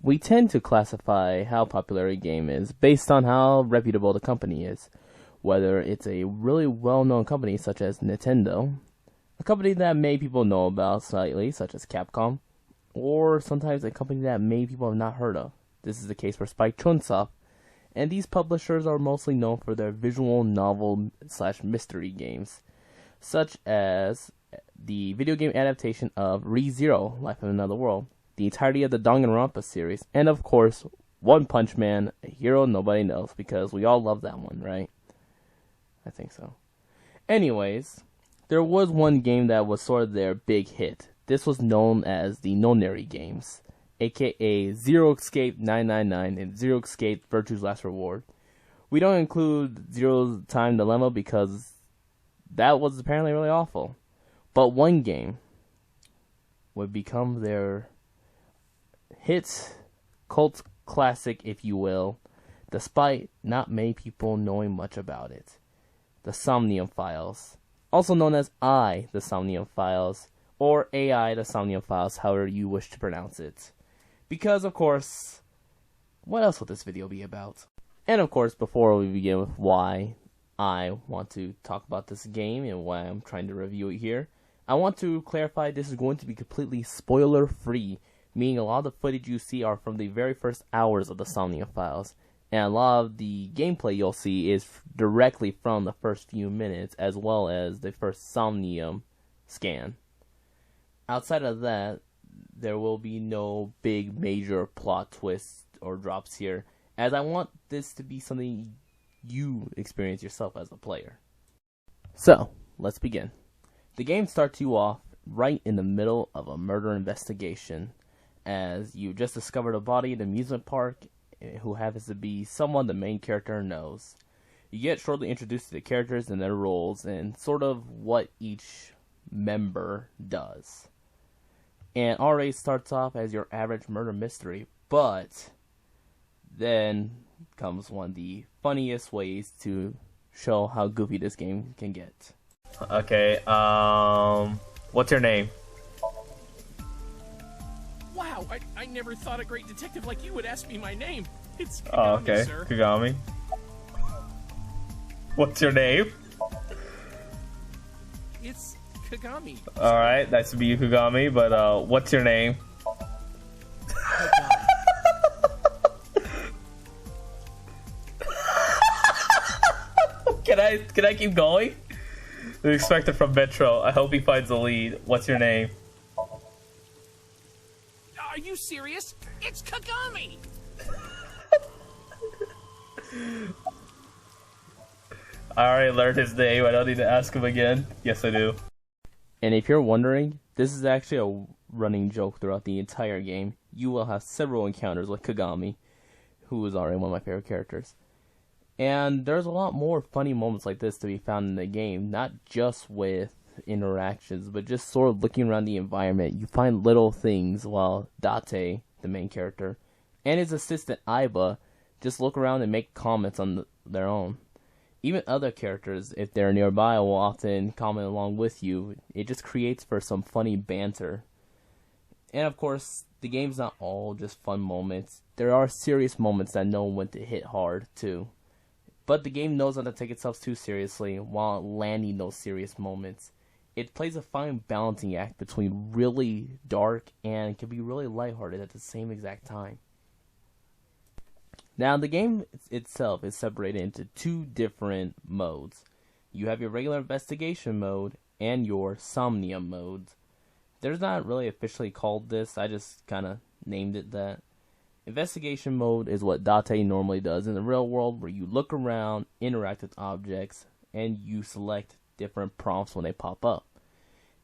we tend to classify how popular a game is based on how reputable the company is. Whether it's a really well-known company such as Nintendo, a company that many people know about slightly, such as Capcom, or sometimes a company that many people have not heard of. This is the case for Spike Chunsoft, and these publishers are mostly known for their visual novel / mystery games, such as the video game adaptation of Re:Zero: Life of Another World, the entirety of the Danganronpa series, and of course, One Punch Man, a hero nobody knows, because we all love that one, right? I think so. Anyways, there was one game that was sort of their big hit. This was known as the Nonary games, aka Zero Escape 999 and Zero Escape Virtue's Last Reward. We don't include Zero Time Dilemma because that was apparently really awful. But one game would become their hit, cult classic, if you will, despite not many people knowing much about it. The Somnium Files, also known as the Somnium Files, or AI, the Somnium Files, however you wish to pronounce it. Because, of course, what else would this video be about? And, of course, before we begin with why I want to talk about this game and why I'm trying to review it here, I want to clarify this is going to be completely spoiler-free, meaning a lot of the footage you see are from the very first hours of the Somnium Files, and a lot of the gameplay you'll see is directly from the first few minutes, as well as the first Somnium scan. Outside of that, there will be no big major plot twists or drops here, as I want this to be something you experience yourself as a player. So, let's begin. The game starts you off right in the middle of a murder investigation, as you just discovered a body at an amusement park who happens to be someone the main character knows. You get shortly introduced to the characters and their roles and sort of what each member does. And already starts off as your average murder mystery, but then comes one of the funniest ways to show how goofy this game can get. Okay, what's your name? Wow, I never thought a great detective like you would ask me my name. It's Kagami, Oh, okay, sir. Kagami. What's your name? It's Kagami. Alright, nice to meet you, Kagami, but what's your name? Kagami. Can I keep going? The expected from Metro. I hope he finds the lead. What's your name? Are you serious? It's Kagami! I already learned his name. I don't need to ask him again. Yes, I do. And if you're wondering, this is actually a running joke throughout the entire game. You will have several encounters with Kagami, who is already one of my favorite characters. And there's a lot more funny moments like this to be found in the game, not just with interactions, but just sort of looking around the environment. You find little things while Date, the main character, and his assistant Aiba just look around and make comments on their own. Even other characters, if they're nearby, will often comment along with you. It just creates for some funny banter. And of course, the game's not all just fun moments. There are serious moments that know when to hit hard, too. But the game knows not to take itself too seriously while landing those serious moments. It plays a fine balancing act between really dark and can be really lighthearted at the same exact time. Now, the game itself is separated into two different modes. You have your regular investigation mode and your Somnium mode. There's not really officially called this, I just kind of named it that. Investigation mode is what Date normally does in the real world, where you look around, interact with objects, and you select different prompts when they pop up.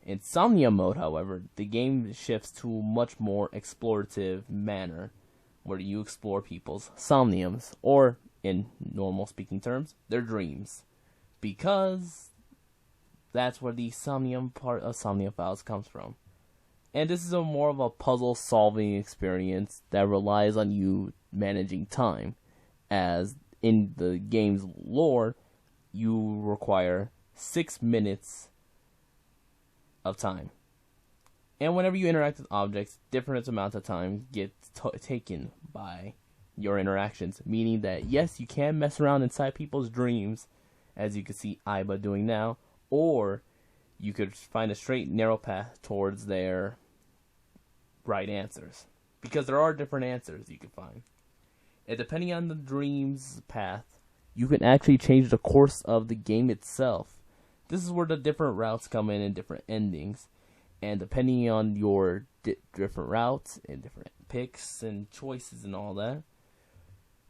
In Somnium mode, however, the game shifts to a much more explorative manner, where you explore people's somniums, or, in normal speaking terms, their dreams. Because that's where the Somnium part of Somnium Files comes from. And this is a more of a puzzle-solving experience that relies on you managing time, as in the game's lore, you require 6 minutes of time. And whenever you interact with objects, different amounts of time get taken by your interactions, meaning that yes, you can mess around inside people's dreams, as you can see Aiba doing now, or you could find a straight, narrow path towards their right answers. Because there are different answers you can find. And depending on the dream's path, you can actually change the course of the game itself. This is where the different routes come in and different endings. And depending on your different routes and different picks and choices and all that,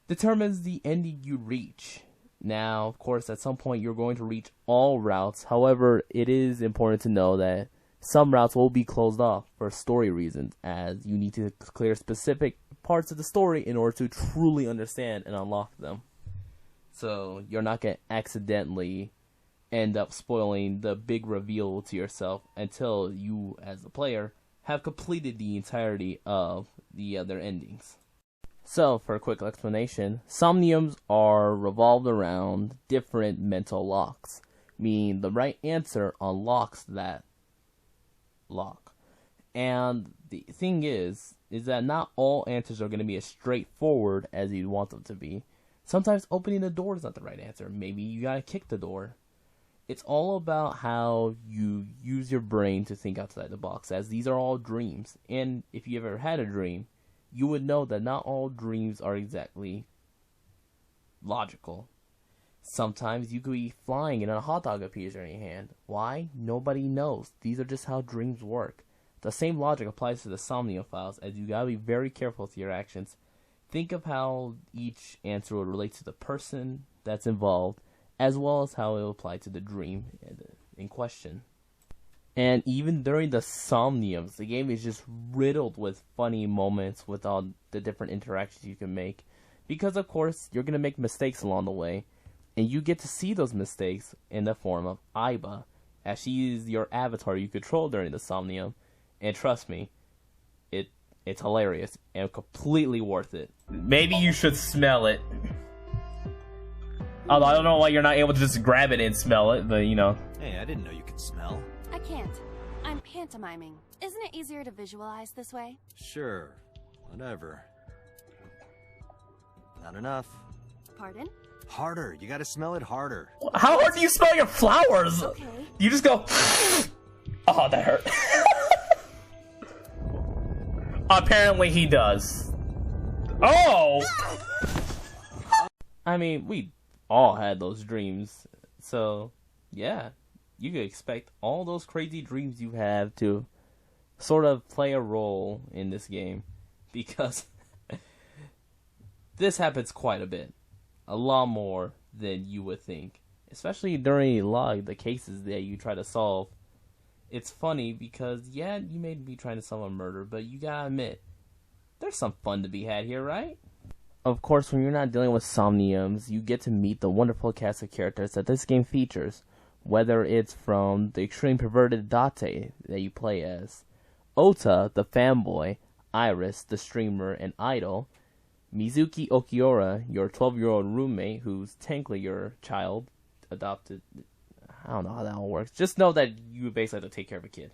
determines the ending you reach. Now, of course, at some point you're going to reach all routes. However, it is important to know that some routes will be closed off for story reasons, as you need to clear specific parts of the story in order to truly understand and unlock them. So you're not going to accidentally end up spoiling the big reveal to yourself until you, as the player, have completed the entirety of the other endings. So, for a quick explanation, somniums are revolved around different mental locks, meaning the right answer unlocks that lock. And the thing is that not all answers are going to be as straightforward as you'd want them to be. Sometimes opening the door is not the right answer. Maybe you gotta kick the door. It's all about how you use your brain to think outside the box, as these are all dreams. And if you ever had a dream, you would know that not all dreams are exactly logical. Sometimes you could be flying and a hot dog appears in your hand. Why? Nobody knows. These are just how dreams work. The same logic applies to the Somnium Files, as you gotta be very careful with your actions. Think of how each answer would relate to the person that's involved, as well as how it will apply to the dream in question. And even during the somniums, the game is just riddled with funny moments with all the different interactions you can make. Because, of course, you're going to make mistakes along the way. And you get to see those mistakes in the form of Aiba, as she is your avatar you control during the somnium. And trust me, it's hilarious and completely worth it. Maybe you should smell it. Although I don't know why you're not able to just grab it and smell it, but you know. Hey, I didn't know you could smell. I can't. I'm pantomiming. Isn't it easier to visualize this way? Sure. Whatever. Not enough. Pardon? Harder. You gotta smell it harder. How hard do you smell your flowers? Okay. You just go. Oh, that hurt. Apparently he does. Oh! I mean, we all had those dreams. So, yeah. You could expect all those crazy dreams you have to sort of play a role in this game. Because this happens quite a bit. A lot more than you would think. Especially during a lot of the cases that you try to solve. It's funny because, yeah, you may be trying to solve a murder, but you gotta admit, there's some fun to be had here, right? Of course, when you're not dealing with somniums, you get to meet the wonderful cast of characters that this game features. Whether it's from the extreme perverted Date that you play as, Ota, the fanboy, Iris, the streamer and idol, Mizuki Okiura, your 12-year-old roommate who's technically your child, adopted. I don't know how that all works. Just know that you basically have to take care of a kid.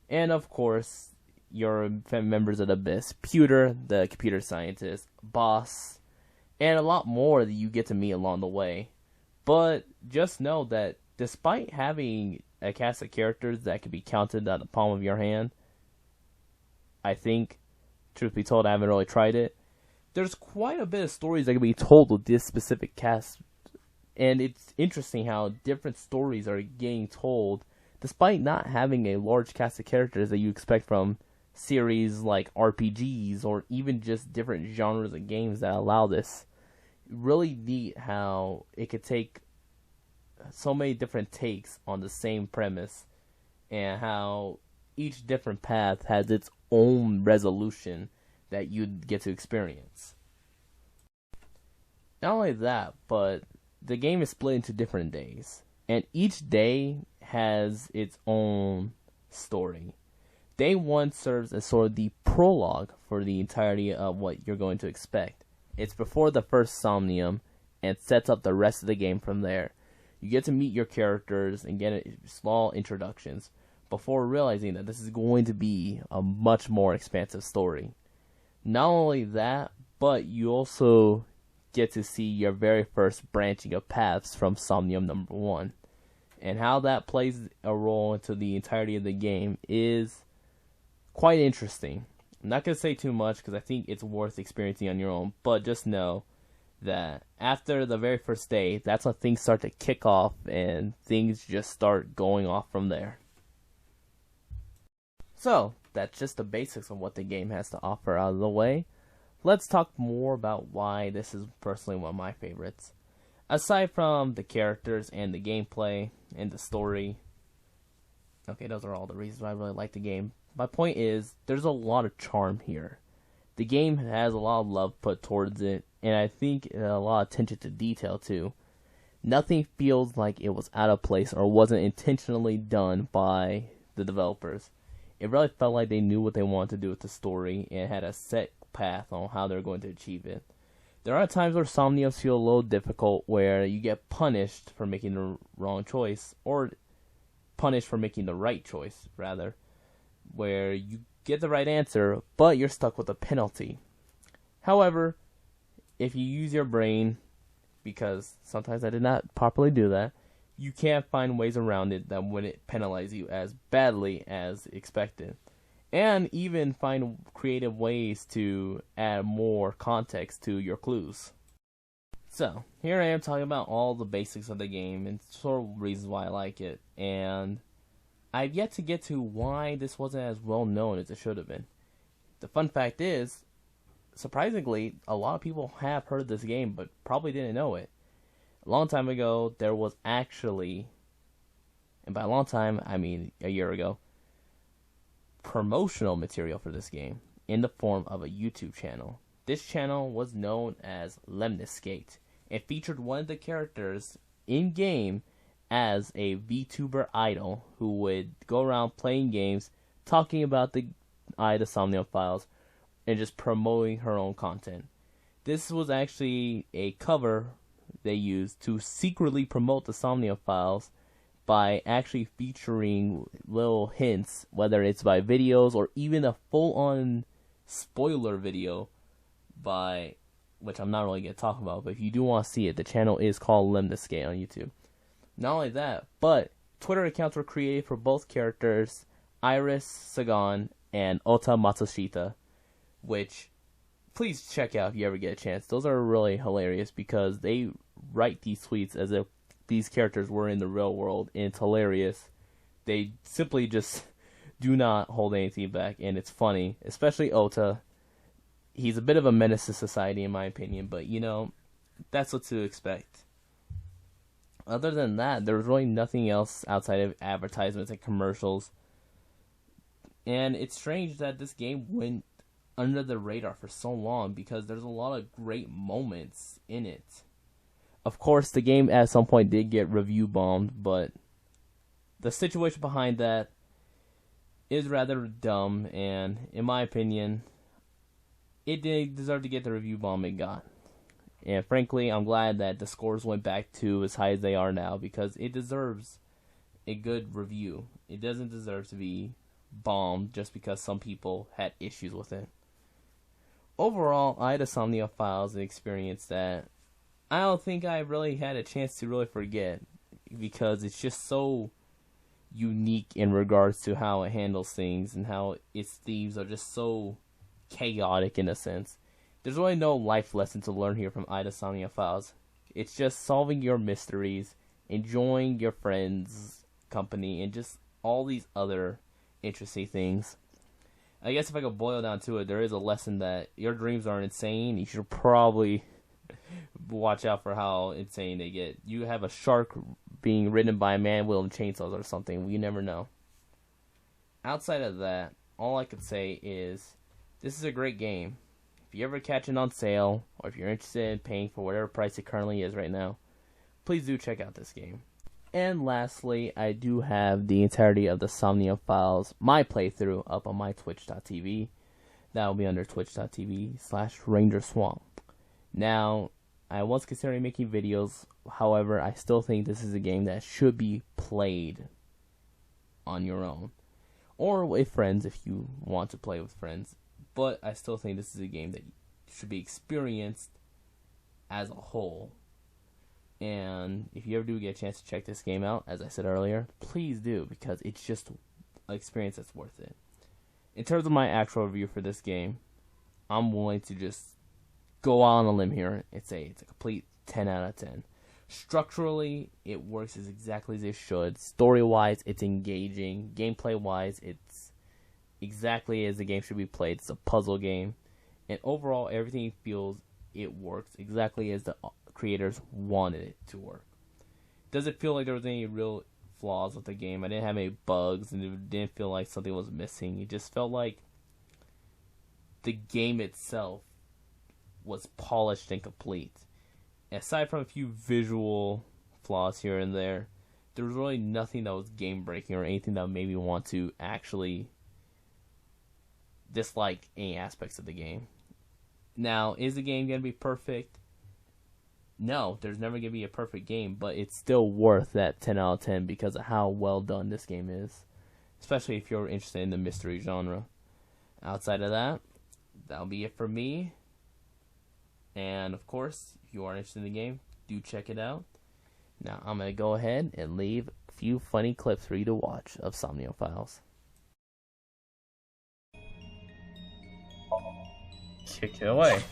And of course, your members of the Abyss, Pewter, the computer scientist, Boss, and a lot more that you get to meet along the way. But just know that despite having a cast of characters that can be counted on the palm of your hand, I think, truth be told, I haven't really tried it, there's quite a bit of stories that can be told with this specific cast. And it's interesting how different stories are getting told despite not having a large cast of characters that you expect from series like RPGs or even just different genres of games that allow this. Really neat how it could take so many different takes on the same premise and how each different path has its own resolution that you'd get to experience. Not only that, but the game is split into different days, and each day has its own story. Day 1 serves as sort of the prologue for the entirety of what you're going to expect. It's before the first Somnium, and sets up the rest of the game from there. You get to meet your characters and get small introductions, before realizing that this is going to be a much more expansive story. Not only that, but you also get to see your very first branching of paths from Somnium number 1. And how that plays a role into the entirety of the game is quite interesting. I'm not going to say too much because I think it's worth experiencing on your own, but just know that after the very first day, that's when things start to kick off and things just start going off from there. So, that's just the basics of what the game has to offer out of the way. Let's talk more about why this is personally one of my favorites. Aside from the characters and the gameplay and the story, okay, those are all the reasons why I really like the game. My point is, there's a lot of charm here. The game has a lot of love put towards it, and I think a lot of attention to detail too. Nothing feels like it was out of place or wasn't intentionally done by the developers. It really felt like they knew what they wanted to do with the story and had a set path on how they're going to achieve it. There are times where Somniums feel a little difficult, where you get punished for making the wrong choice, or punished for making the right choice, rather, where you get the right answer, but you're stuck with a penalty. However, if you use your brain, because sometimes I did not properly do that, you can find ways around it that wouldn't penalize you as badly as expected. And even find creative ways to add more context to your clues. So, here I am talking about all the basics of the game and sort of reasons why I like it. And I've yet to get to why this wasn't as well known as it should have been. The fun fact is, surprisingly, a lot of people have heard of this game but probably didn't know it. A long time ago, there was actually, and by a long time, I mean a year ago, promotional material for this game in the form of a YouTube channel. This channel was known as Lemniscate and featured one of the characters in game as a VTuber idol who would go around playing games, talking about the Somnium Files, and just promoting her own content. This was actually a cover they used to secretly promote the Somnium Files by actually featuring little hints, whether it's by videos or even a full-on spoiler video by, which I'm not really going to talk about, but if you do want to see it, the channel is called Lemniscate on YouTube. Not only that, but Twitter accounts were created for both characters, Iris Sagan and Ota Matsushita, which please check out if you ever get a chance. Those are really hilarious because they write these tweets as if these characters were in the real world, and it's hilarious. They simply just do not hold anything back, and it's funny, especially Ota. He's a bit of a menace to society in my opinion, but you know, that's what to expect. Other than that, there was really nothing else outside of advertisements and commercials. And it's strange that this game went under the radar for so long because there's a lot of great moments in it. Of course, the game at some point did get review bombed, but the situation behind that is rather dumb, and in my opinion, it did deserve to get the review bomb it got. And frankly, I'm glad that the scores went back to as high as they are now because it deserves a good review. It doesn't deserve to be bombed just because some people had issues with it. Overall, I had a Somnium Files experience that I don't think I really had a chance to really forget because it's just so unique in regards to how it handles things and how its themes are just so chaotic in a sense. There's really no life lesson to learn here from Ida Somnium Files. It's just solving your mysteries, enjoying your friends' company, and just all these other interesting things. I guess if I could boil down to it, there is a lesson that your dreams are insane. You should probably watch out for how insane they get. You have a shark being ridden by a man wielding chainsaws or something. You never know. Outside of that, all I could say is this is a great game. If you ever catch it on sale, or if you're interested in paying for whatever price it currently is right now, please do check out this game. And lastly, I do have the entirety of the Somnium Files, my playthrough, up on my twitch.tv. That will be under twitch.tv/RangerSwamp. Now, I was considering making videos, however, I still think this is a game that should be played on your own. Or with friends if you want to play with friends. but I still think this is a game that should be experienced as a whole. And if you ever do get a chance to check this game out, as I said earlier, please do, because it's just an experience that's worth it. In terms of my actual review for this game, I'm willing to just go out on a limb here. It's a complete 10 out of 10. Structurally, it works as exactly as it should. Story-wise, it's engaging. Gameplay-wise, it's exactly as the game should be played. It's a puzzle game. And overall, everything feels it works exactly as the creators wanted it to work. Doesn't feel like there was any real flaws with the game. I didn't have any bugs, and it didn't feel like something was missing. It just felt like the game itself was polished and complete. Aside from a few visual flaws here and there, there was really nothing that was game breaking or anything that made me want to actually dislike any aspects of the game. Now, is the game going to be perfect? No, there's never going to be a perfect game, but it's still worth that 10 out of 10 because of how well done this game is, especially if you're interested in the mystery genre. Outside of that, that'll be it for me. And of course, if you are interested in the game, do check it out. Now, I'm going to go ahead and leave a few funny clips for you to watch of Somnium Files. Kick it away.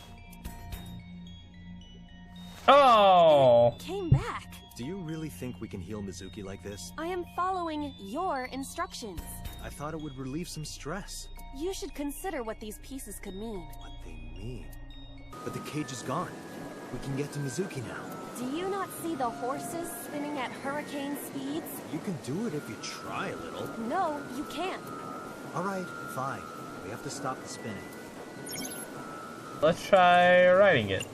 Oh! Came back. Do you really think we can heal Mizuki like this? I am following your instructions. I thought it would relieve some stress. You should consider what these pieces could mean. What they mean? But the cage is gone. We can get to Mizuki now. Do you not see the horses spinning at hurricane speeds? You can do it if you try a little. No, you can't. All right, fine. We have to stop the spinning. Let's try riding it.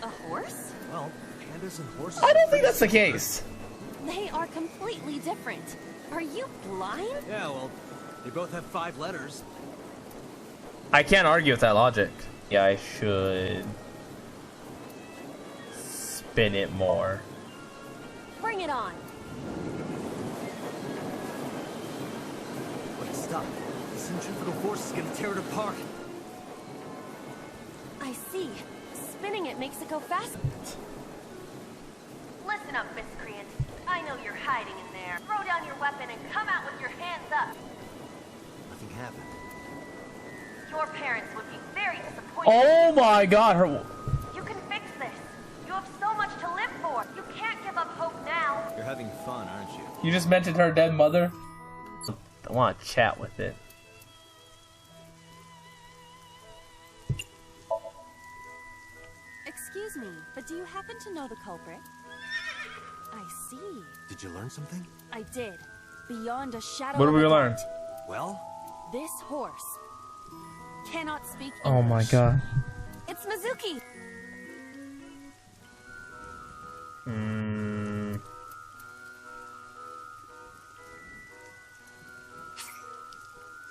A horse? Well, pandas and horses. I don't think that's the case. They are completely different. Are you blind? Yeah, well, they both have 5 letters. I can't argue with that logic. Yeah, I should spin it more. Bring it on. Wait, stop. The centrifugal force is gonna tear it apart. I see. Spinning it makes it go faster. Listen up, miscreant. I know you're hiding in there. Throw down your weapon and come out with your hands up. Nothing happened. Your parents would be very disappointed. Oh my god, her... You can fix this. You have so much to live for. You can't give up hope now. You're having fun, aren't you? You just mentioned her dead mother? I want to chat with it. Excuse me, but do you happen to know the culprit? I see. Did you learn something? I did. Beyond a shadow What of did we a learn? doubt, Well, this horse cannot speak Oh my English. god. It's Mizuki.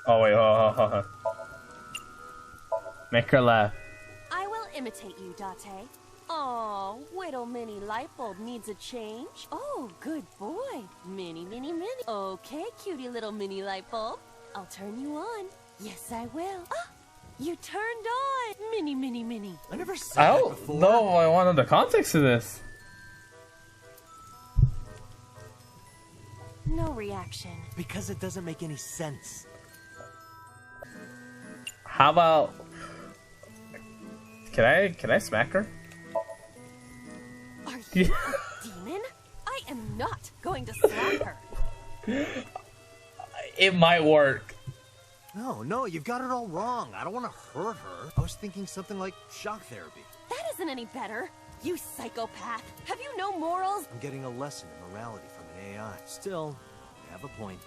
Oh wait, hold on. Make her laugh. I will imitate you, Date. Oh, little mini light bulb needs a change. Oh, good boy. Mini. Okay, cutie little mini light bulb. I'll turn you on. Yes, I will. Ah, you turned on. Mini. I never said I that don't before. know. I wanted the context of this. No reaction. Because it doesn't make any sense. How about... Can I smack her? Are you a demon? I am not going to slap her. It might work. No, you've got it all wrong. I don't want to hurt her. I was thinking something like shock therapy. That isn't any better. You psychopath. Have you no morals? I'm getting a lesson in morality from an AI. Still, you have a point.